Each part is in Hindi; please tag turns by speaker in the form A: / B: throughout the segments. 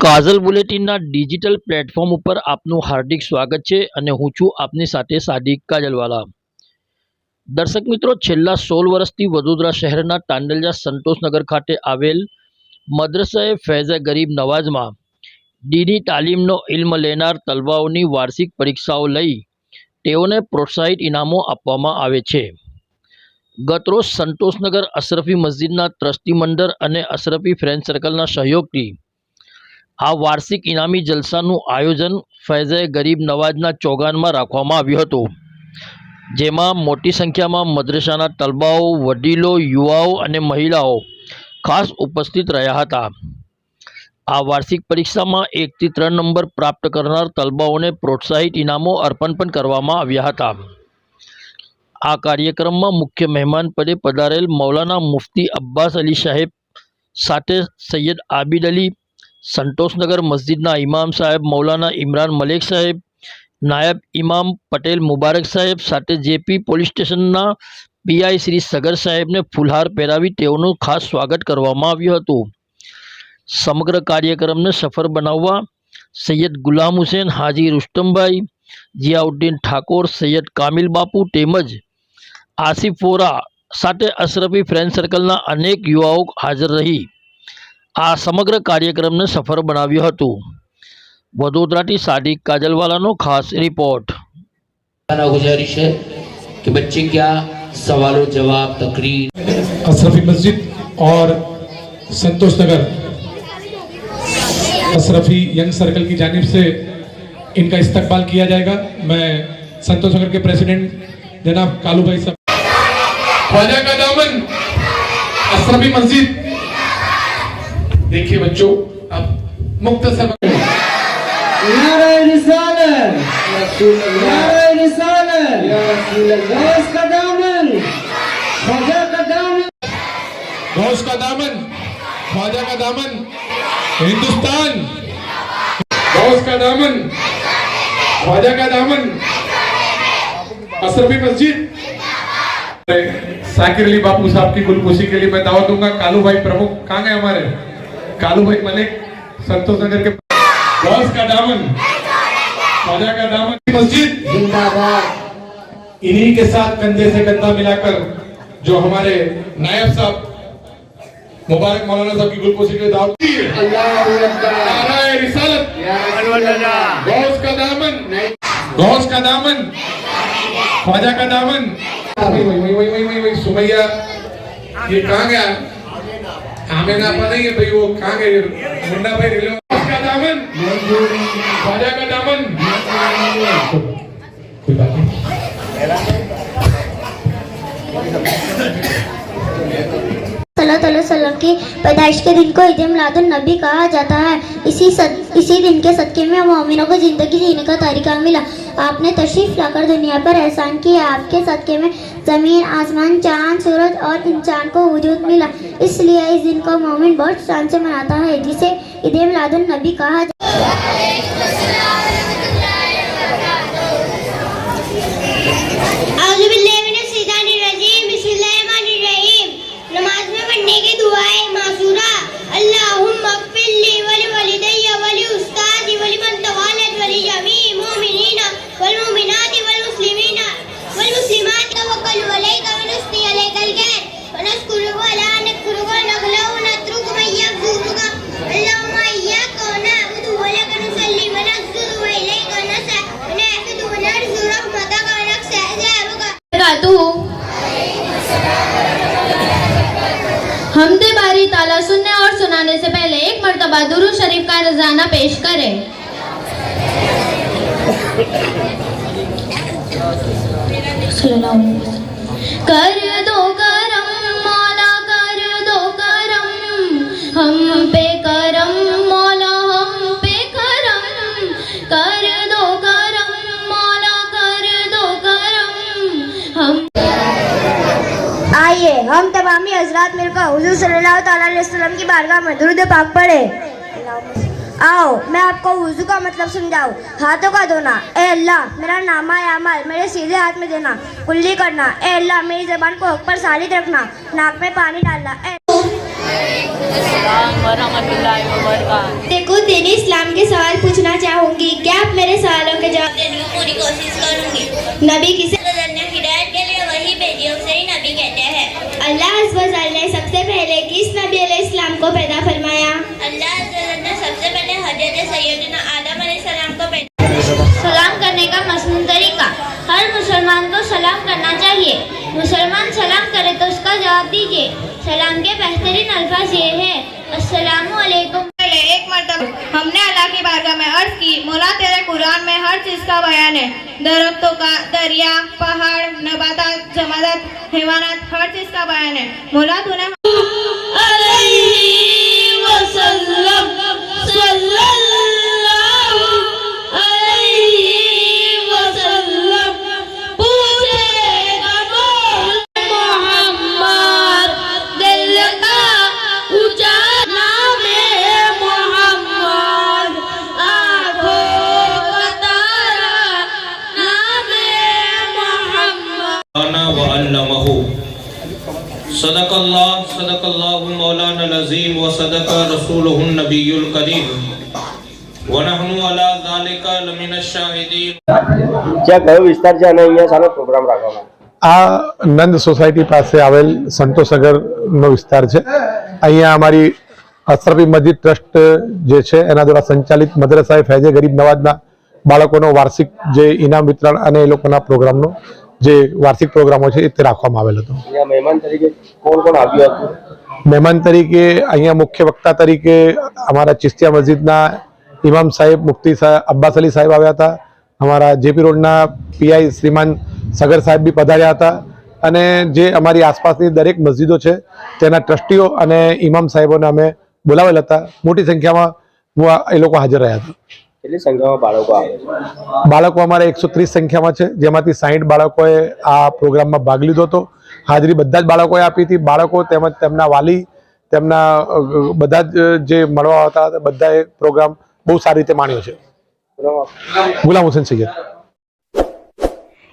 A: કાજલ બુલેટિનના ડિજિટલ પ્લેટફોર્મ ઉપર આપનું હાર્દિક સ્વાગત છે અને હું છું આપની સાથે સાદિક કાજલવાલા। દર્શક મિત્રો, છેલ્લા 16 વર્ષથી વડોદરા શહેરના તાંડલજા સંતોષનગર ખાતે આવેલ મદ્રસાએ ફૈઝે ગરીબ નવાઝમાં દીની તાલીમનો ઇલ્મ લેનાર તલબાઓની વાર્ષિક પરીક્ષાઓ લઈ તેઓને પ્રોત્સાહિત ઇનામો આપવામાં આવે છે। ગતરોજ સંતોષનગર અશરફી મસ્જિદના ટ્રસ્ટી મંડળ અને અશરફી ફ્રેન્ડ સર્કલના સહયોગથી આ વાર્ષિક ઇનામી જલસાનું આયોજન ફૈઝે ગરીબ નવાઝના ચોગાનમાં રાખવામાં આવ્યું હતું, જેમાં મોટી સંખ્યામાં મદ્રસાના તલબાઓ, વડીલો, યુવાઓ અને મહિલાઓ ખાસ ઉપસ્થિત રહ્યા હતા। આ વાર્ષિક પરીક્ષામાં 1 થી 3 નંબર પ્રાપ્ત કરનાર તલબાઓને પ્રોત્સાહિત ઇનામો અર્પણ પણ કરવામાં આવ્યા હતા। આ કાર્યક્રમમાં મુખ્ય મહેમાન પદે પધારેલ મૌલાના મુફ્તી અબ્બાસ અલી સાહેબ સાથે સૈયદ આબિદ અલી, સંતોષનગર મસ્જિદના ઇમામ સાહેબ મૌલાના ઇમરાન મલેક સાહેબ, નાયબ ઇમામ પટેલ મુબારક સાહેબ સાથે જેપી પોલીસ સ્ટેશનના પીઆઈ શ્રી સગર સાહેબને ફૂલહાર પહેરાવી તેઓનું ખાસ સ્વાગત કરવામાં આવ્યું હતું। સમગ્ર કાર્યક્રમને સફળ બનાવવા સૈયદ ગુલામ હુસૈન, હાજી રુસ્તમભાઈ, જિયાઉદ્દીન ઠાકોર, સૈયદ કામિલ બાપુ તેમજ આસિફ વોરા સાથે અશરફી ફ્રેન્ડ સર્કલના અનેક યુવાઓ હાજર રહી આ સમગ્ર કાર્યક્રમને સફળ બનાવ્યું હતું। વડોદરાથી સાદિક કાજલવાલાનો ખાસ રિપોર્ટ।
B: गुजारिश है कि बच्चे क्या सवालों जवाब तकरीर
C: अशरफी मस्जिद और संतोष नगर अशरफी यंग सर्कल की जानिब से इनका इस्तकबाल किया जाएगा। मैं संतोष नगर के प्रेसिडेंट जनाब कालू भाई साहब, ख्वाजा का दामन अशरफी मस्जिद। देखिए बच्चों, अब मुख्तसर
D: नारे रिसालत नारे रिसालत गौस का दामन ख्वाजा का दामन,
C: गौस का दामन ख्वाजा का दामन हिंदुस्तान, गौस का दामन ख्वाजा का दामन अशरफी मस्जिद। साकिर अली बापू साहब की गुलकुशी के लिए मैं दावा दूंगा। कालू भाई प्रमुख कहाँ गए हमारे? कालू भाई मलिक संतोष नगर के। गौस का दामन ख्वाजा का दामन मस्जिद
D: जिंदाबाद।
C: इन्हीं के साथ कंधे से कंधा मिलाकर जो हमारे नायब साहब मुबारक मौलाना साहब की गुलकुशी के दावत दी है।
D: अल्लाहू अकबर।
C: नारे रिसालत। गौस का दामन, गौस का दामन ख्वाजा का दामन। वही सुमैया ये कहाँ गया? हमें ना पता नहीं है भाई, वो कहाँ गए? मुन्ना भाई रिलो। गौस का दामन ख्वाजा का दामन। कोई बात नहीं।
E: सल्लल्लाहु अलैहि वसल्लम की पैदाइश के दिन को ईद मिलादुन नबी कहा जाता है। इसी दिन के सदके में मोमिनों को जिंदगी जीने का तरीका मिला। आपने तशरीफ लाकर दुनिया पर एहसान किया। आपके सदके में जमीन, आसमान, चांद, सूरज और इंसान को वजूद मिला। इसलिए इस दिन को मोमिन बहुत शान से मनाता है, जिसे ईद मिलादुन नबी कहा जाता है। नमाज में पढ़ने की दुआएं मासूरा। अल्लाहुम्मा अग़फ़िरली वली वलिदैया वली उस्तादी वली मन तवालत वली जमी मुमिनीना वल मुमिनाति वल मुस्लिमीना वल मुस्लिमात तवक्कल अलैका व नस्ती अलैकल गैर व नस्कुरुका अला नकफुरुका नगलउ नत्रुक मै यफ़ुरुका अल्लाहुम्मा इय्याका व नअबुदु व लका नुसल्ली व नस्जुदु व इलैका नसअ व नअख़ुदु व नरजु रहमतका व नख्शा अज़ाबका।
F: हमदे बारी ताला सुनने और सुनाने से पहले एक मर्तबा दुरूद शरीफ का नजराना पेश करें। कर दो करम मौला, कर दो करम हम पे करम मौला, हम पे करम कर दो करम मौला, कर दो करम हम।
E: आइए हम तमामी हजरात मिलकर हुजूर सल्लल्लाहु अलैहि वसल्लम की बारगाह में दुरूद पाक पढ़े। आओ मैं आपको वुज़ू का मतलब समझाऊं। हाथों का धोना। ए अल्लाह मेरा नामा अमाल मेरे सीधे हाथ में देना। कुल्ली करना। ए अल्लाह मेरी ज़बान को हक पर सालिद रखना। नाक में पानी डालना। देखो दीनी इस्लाम के सवाल पूछना चाहूंगी, क्या आप मेरे सवालों के जवाब देने की पूरी कोशिश करूंगी। नबी किसे हिदायत के लिए वही भेजी, उसे ही नबी कहते हैं। अल्लाह अज़्ज़ व जल ने सबसे पहले किस नबी अलैहिस्सलाम को पैदा फरमाया? अल्लाह अज़्ज़ व जल ने सबसे पहले हज़रत सैयदना आदम अलैहिस्सलाम को पैदा। सलाम करने का मसनून तरीका। हर मुसलमान को सलाम करना चाहिए। मुसलमान सलाम करे तो उसका जवाब दीजिए। सलाम के बेहतरीन अल्फाज ये है, अस्सलामु अलैकुम। एक मरतबा हमने अल्लाह की बारगाह में अर्ज की, मौला तेरे कुरान में हर चीज का बयान है, दरख्तों का, दरिया, पहाड़, नबातात, जमादात, हैवानात, हर चीज का बयान है। मौला तूने
G: सदक़ल्लाहु मौलाना अज़ीम व सदक़ रसूलुहुन नबियुल करीम व नहनु अला ज़ालिका लमिनश शाहिदीन।
H: क्या कयो विस्तार છે અને અહીંયા સાનો પ્રોગ્રામ રાખવામાં?
I: આ નંદ સોસાયટી પાસે આવેલ સંતોષનગરનો વિસ્તાર છે. અહીંયા અમારી અશરફી મસ્જિદ ટ્રસ્ટ જે છે એના દ્વારા સંચાલિત મદ્રસાએ ફૈઝે ગરીબ નવાઝના બાળકોનો વાર્ષિક જે ઇનામ વિતરણ અને એ લોકોના પ્રોગ્રામનો જે વાર્ષિક પ્રોગ્રામો છે તે રાખવામાં આવેલ હતો.
H: અહીંયા મહેમાન તરીકે કોણ કોણ આવ્યું હતું?
I: મહેમાન તરીકે અહીંયા મુખ્ય વક્તા તરીકે અમારા ચિસ્તિયા મસ્જિદના ઇમામ સાહેબ મુફ્તી અબ્બાસ અલી સાહેબ આવ્યા હતા. અમારા જેપી રોડના પીઆઈ શ્રીમાન સગર સાહેબ બી પધાર્યા હતા અને જે અમારી આસપાસની દરેક મસ્જિદો છે તેના ટ્રસ્ટીઓ અને ઇમામ સાહેબોને અમે બોલાવેલ હતા. મોટી સંખ્યામાં એ લોકો હાજર રહ્યા હતા.
H: કેટલી સંખ્યામાં બાળકો આવે છે?
I: બાળકો અમારે 130 સંખ્યામાં છે, જેમાંથી 60 બાળકોએ આ પ્રોગ્રામમાં ભાગ લીધો હતો. હાજરી બધા જ બાળકોએ આપી હતી. બાળકો તેમજ તેમના વાલી, તેમના બધા જ જે મળવા હતા બધાએ પ્રોગ્રામ બહુ સારી રીતે માણ્યો છે. गुलाम हुसैन सैयद।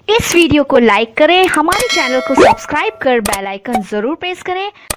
J: इस वीडियो को लाइक करें, हमारे चैनल को सब्सक्राइब कर बेल आइकन जरूर प्रेस करें